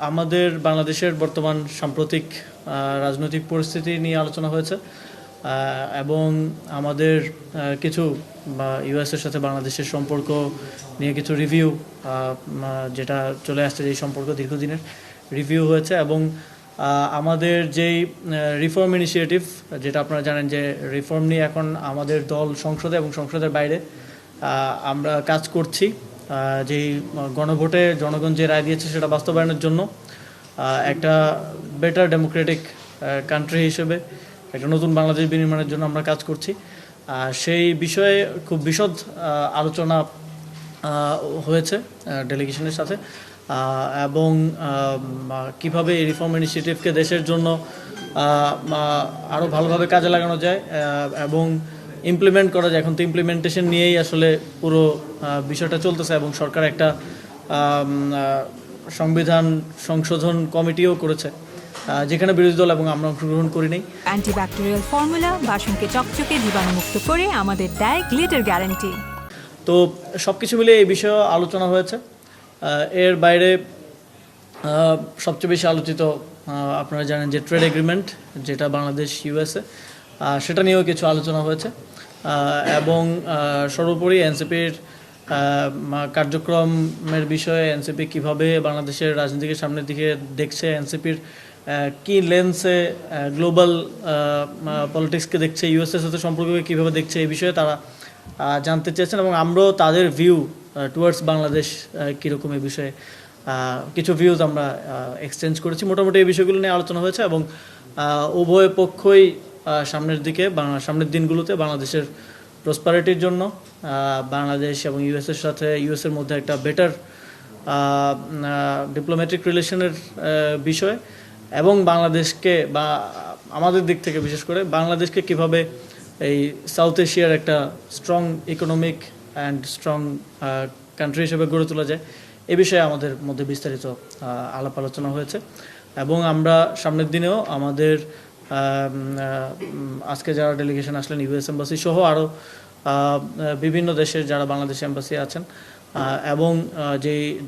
আমাদের বাংলাদেশের বর্তমান সাম্প্রতিক রাজনৈতিক পরিস্থিতি নিয়ে আলোচনা হয়েছে এবং আমাদের কিছু ইউএসের সাথে বাংলাদেশের সম্পর্ক নিয়ে কিছু রিভিউ যেটা চলে আসছে এই সম্পর্ক দীর্ঘদিনের রিভিউ হয়েছে এবং আমাদের যেই রিফর্ম ইনিশিয়েটিভ যেটা আপনারা জানেন যে রিফর্ম নিয়ে এখন আমাদের দল সংসদে এবং সংসদের বাইরে আমরা কাজ করছি যেই গণভোটে জনগণ যে রায় দিয়েছে সেটা বাস্তবায়নের জন্য একটা বেটার ডেমোক্রেটিক কান্ট্রি হিসেবে একটা নতুন বাংলাদেশ বিনির্মাণের জন্য আমরা কাজ করছি সেই বিষয়ে খুব বিশদ আলোচনা হয়েছে ডেলিগেশনের সাথে এবং কিভাবে এই রিফর্ম ইনিশিয়েটিভকে দেশের জন্য আরও ভালোভাবে কাজে লাগানো যায় এবং ইমপ্লিমেন্ট করা যায়। এখন তো ইমপ্লিমেন্টেশন নিয়েই আসলে পুরো বিষয়টা চলতেছে এবং সরকার একটা সংবিধান সংশোধন কমিটিও করেছে যেখানে বিরোধী দল এবং আমরা অংশগ্রহণ করি নাই। অ্যান্টিব্যাকটেরিয়াল ফর্মুলা বাসনকে চকচকে জীবাণুমুক্ত করে আমাদের দেয় গ্লিটার গ্যারান্টি। তো সব কিছু মিলে এই বিষয়ে আলোচনা হয়েছে। এর বাইরে সবচেয়ে বেশি আলোচিত আপনারা জানেন যে ট্রেড এগ্রিমেন্ট যেটা বাংলাদেশ ইউএসএ সেটা নিয়েও কিছু আলোচনা হয়েছে এবং সর্বোপরি এনসিপির কার্যক্রমের বিষয়ে এনসিপি কীভাবে বাংলাদেশের রাজনীতিকে সামনের দিকে দেখছে, এনসিপির কী লেন্সে গ্লোবাল পলিটিক্সকে দেখছে, ইউএসএর সাথে সম্পর্ককে কীভাবে দেখছে এই বিষয়ে তারা জানতে চেয়েছেন এবং আমরাও তাদের ভিউ টুয়ার্ডস বাংলাদেশ কীরকম এই বিষয়ে কিছু ভিউজ আমরা এক্সচেঞ্জ করেছি। মোটামুটি এই বিষয়গুলো নিয়ে আলোচনা হয়েছে এবং উভয় পক্ষই সামনের দিনগুলোতে বাংলাদেশের প্রসপারিটির জন্য বাংলাদেশ এবং ইউএসের সাথে ইউএসের মধ্যে একটা বেটার ডিপ্লোম্যাটিক রিলেশনের বিষয় এবং বাংলাদেশকে বা আমাদের দিক থেকে বিশেষ করে বাংলাদেশকে কিভাবে এই সাউথ এশিয়ার একটা strong economic and strong country হিসেবে গড়ে তোলা যায় এ বিষয়ে আমাদের মধ্যে বিস্তারিত আলাপ আলোচনা হয়েছে এবং আমরা সামনের দিনেও আমাদের আজকে যারা ডেলিগেশন আসলেন ইউএস এম্বাসি সহ আরও বিভিন্ন দেশের যারা বাংলাদেশ এম্বাসি আছেন এবং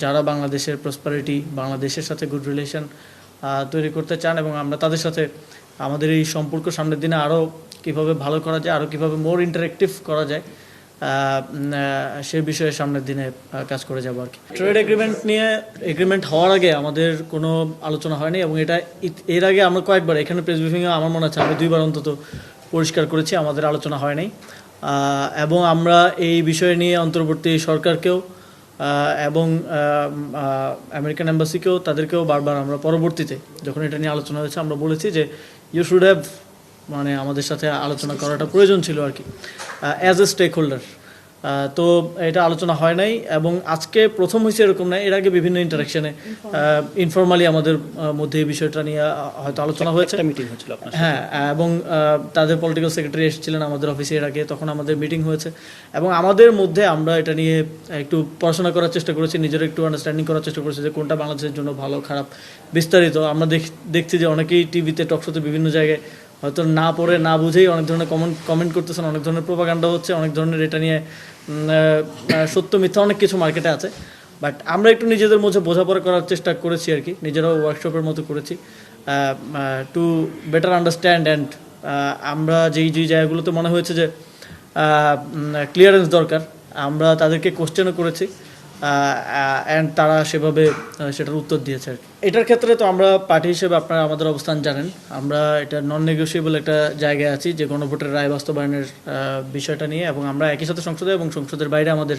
যারা বাংলাদেশের প্রসপারিটি বাংলাদেশের সাথে গুড রিলেশন তৈরি করতে চান এবং আমরা তাদের সাথে আমাদের এই সম্পর্ক সামনের দিনে আরও কীভাবে ভালো করা যায়, আরও কীভাবে মোর ইন্টারেক্টিভ করা যায় সে বিষয়ে সামনের দিনে কাজ করে যাবো আর কি। ট্রেড এগ্রিমেন্ট হওয়ার আগে আমাদের কোনো আলোচনা হয়নি এবং এটা এর আগে আমরা কয়েকবার এখানে প্রেস ব্রিফিংয়ে আমার মনে আছে আমি 2বার অন্তত পরিষ্কার করেছি আমাদের আলোচনা হয় নাই এবং আমরা এই বিষয় নিয়ে অন্তর্বর্তী সরকারকেও এবং আমেরিকান এম্বাসিকেও তাদেরকেও বারবার আমরা পরবর্তীতে যখন এটা নিয়ে আলোচনা হয়েছে আমরা বলেছি যে ইউ শুড হ্যাভ আমাদের সাথে আলোচনা করাটা প্রয়োজন ছিল আর কি অ্যাজ এ স্টেক হোল্ডার। তো এটা আলোচনা হয় নাই এবং আজকে প্রথম হয়েছে এরকম না, এর আগে বিভিন্ন ইন্টারাকশনে ইনফর্মালি আমাদের মধ্যে এই বিষয়টা নিয়ে হয়তো আলোচনা হয়েছে, মিটিং হয়েছিল হ্যাঁ এবং তাদের পলিটিক্যাল সেক্রেটারি এসেছিলেন আমাদের অফিসে এর আগে, তখন আমাদের মিটিং হয়েছে এবং আমাদের মধ্যে আমরা এটা নিয়ে একটু পড়াশোনা করার চেষ্টা করেছি, নিজের একটু আন্ডারস্ট্যান্ডিং করার চেষ্টা করেছি যে কোনটা বাংলাদেশের জন্য ভালো খারাপ বিস্তারিত। আমরা দেখছি যে অনেকেই টিভিতে টকশোতে বিভিন্ন জায়গায় হয়তো না পড়ে না বুঝেই অনেক ধরনের কমেন্ট করতেছেন, অনেক ধরনের প্রোপাগান্ডা হচ্ছে, অনেক ধরনের এটা নিয়ে সত্য মিথ্যা অনেক কিছু মার্কেটে আছে। বাট আমরা একটু নিজেদের মধ্যে বোঝাপড়া করার চেষ্টা করেছি আর কি, নিজেরাও ওয়ার্কশপের মতো করেছি টু বেটার আন্ডারস্ট্যান্ড অ্যান্ড আমরা যেই জায়গাগুলোতে মনে হয়েছে যে ক্লিয়ারেন্স দরকার আমরা তাদেরকে কোশ্চেনও করেছি অ্যান্ড তারা সেভাবে সেটার উত্তর দিয়েছে আর কি। এটার ক্ষেত্রে তো আমরা পার্টি হিসেবে আপনারা আমাদের অবস্থান জানেন, আমরা এটা নন নেগোসিয়েবল একটা জায়গায় আছি যে গণভোটের রায় বাস্তবায়নের বিষয়টা নিয়ে এবং আমরা একই সাথে সংসদে এবং সংসদের বাইরে আমাদের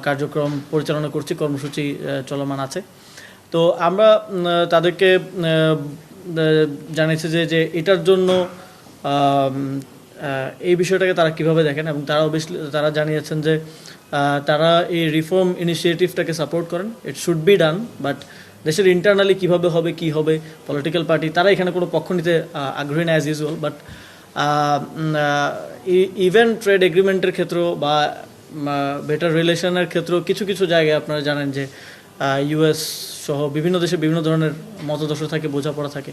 কার্যক্রম পরিচালনা করছি, কর্মসূচি চলমান আছে। তো আমরা তাদেরকে জানিয়েছি যে এটার জন্য এই বিষয়টাকে তারা কিভাবে দেখেন এবং তারা জানিয়েছেন যে তারা এই রিফর্ম ইনিশিয়েটিভটাকে সাপোর্ট করেন, it should be done, but দেশের ইন্টারনালি কীভাবে হবে কী হবে পলিটিক্যাল পার্টি তারা এখানে কোনো পক্ষ নিতে আগ্রহী না as usual. But even trade এগ্রিমেন্টের ক্ষেত্রেও বা বেটার রিলেশনের ক্ষেত্রেও কিছু কিছু জায়গায় আপনারা জানেন যে ইউএস সহ বিভিন্ন দেশে বিভিন্ন ধরনের মতাদর্শ থাকে, বোঝাপড়া থাকে।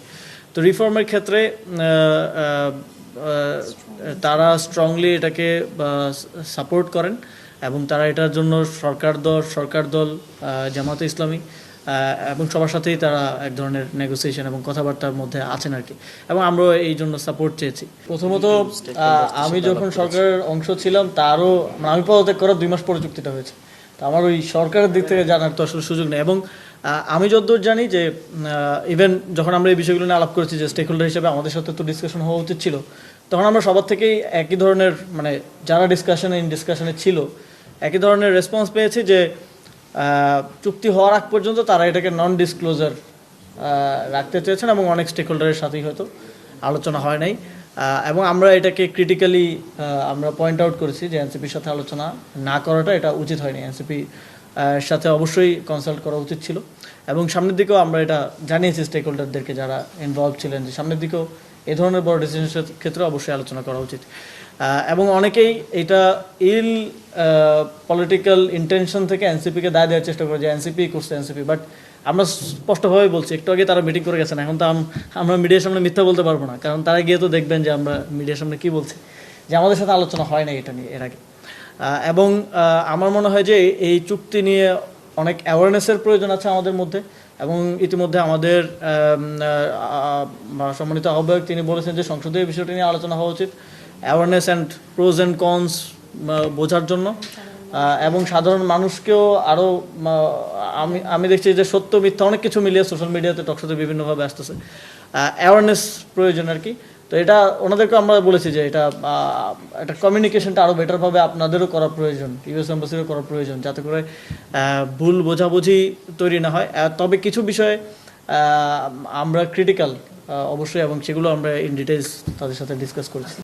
তো রিফর্মের ক্ষেত্রে তারা স্ট্রংলি এটাকে সাপোর্ট করেন এবং তারা এটার জন্য সরকার দল জামাতে ইসলামী এবং সবার সাথেই তারা এক ধরনের নেগোসিয়েশন এবং কথাবার্তার মধ্যে আছেন আর কি, এবং আমরা এই জন্য সাপোর্ট চেয়েছি। প্রথমত আমি যখন সরকারের অংশ ছিলাম তারও আমি পদত্যাগ করার 2 মাস পরে চুক্তিটা হয়েছে, তো আমার ওই সরকারের দিক থেকে জানার তো আসলে সুযোগ নেই। এবং আমি যতদূর জানি যে ইভেন যখন আমরা এই বিষয়গুলো নিয়ে আলাপ করেছি যে স্টেক হোল্ডার হিসেবে আমাদের সাথে তো ডিসকাশন হওয়া উচিত ছিল, তখন আমরা সবার থেকেই একই ধরনের মানে যারা ডিসকাশনে ছিল একই ধরনের রেসপন্স পেয়েছি যে চুক্তি হওয়ার আগ পর্যন্ত তারা এটাকে নন ডিসক্লোজার রাখতে চেয়েছেন, এবং অনেক স্টেক হোল্ডারের সাথেই হয়তো আলোচনা হয় নাই। এবং আমরা এটাকে ক্রিটিক্যালি আমরা পয়েন্ট আউট করেছি যে এনসিপির সাথে আলোচনা না করাটা এটা উচিত হয়নি, এনসিপি সাথে অবশ্যই কনসাল্ট করা উচিত ছিল। এবং সামনের দিকেও আমরা এটা জানিয়েছি স্টেক হোল্ডারদেরকে যারা ইনভলভ ছিলেন যে সামনের দিকেও এই ধরনের বড় ডিসিশনের ক্ষেত্রে অবশ্যই আলোচনা করা উচিত। এবং অনেকেই এটা পলিটিক্যাল ইন্টেনশন থেকে এনসিপিকে দায় দেওয়ার চেষ্টা করে যে এনসিপি করছে এনসিপি, বাট আমরা স্পষ্টভাবে বলছি, একটু আগে তারা মিটিং করে গেছেন, এখন তো আমরা মিডিয়ার সামনে মিথ্যা বলতে পারবো না, কারণ তারা গিয়ে তো দেখবেন যে আমরা মিডিয়ার সামনে কী বলছি, যে আমাদের সাথে আলোচনা হয় না এটা নিয়ে এর আগে। এবং আমার মনে হয় যে এই চুক্তি নিয়ে অনেক অ্যাওয়ারনেসের প্রয়োজন আছে আমাদের মধ্যে, এবং ইতিমধ্যে আমাদের সম্মানিত আহ্বায়ক তিনি বলেছেন যে সংসদে এই বিষয়টি নিয়ে আলোচনা হওয়া উচিত, awareness and pros and cons বোঝার জন্য, এবং সাধারণ মানুষকেও আরও আমি দেখছি যে সত্য মিথ্যা অনেক কিছু মিলিয়ে সোশ্যাল মিডিয়াতে টকশোতে বিভিন্নভাবে আসতেছে, অ্যাওয়ারনেস প্রয়োজন আর কি। তো এটা ওনাদেরকে আমরা বলেছি যে এটা কমিউনিকেশনটা আরও বেটারভাবে আপনাদেরও করা প্রয়োজন, ইউএস এম্বাসিরও করা প্রয়োজন, যাতে করে ভুল বোঝাবুঝি তৈরি না হয়। তবে কিছু বিষয়ে আমরা ক্রিটিক্যাল অবশ্যই, এবং সেগুলো আমরা ইন ডিটেইলস তাদের সাথে ডিসকাস করেছি।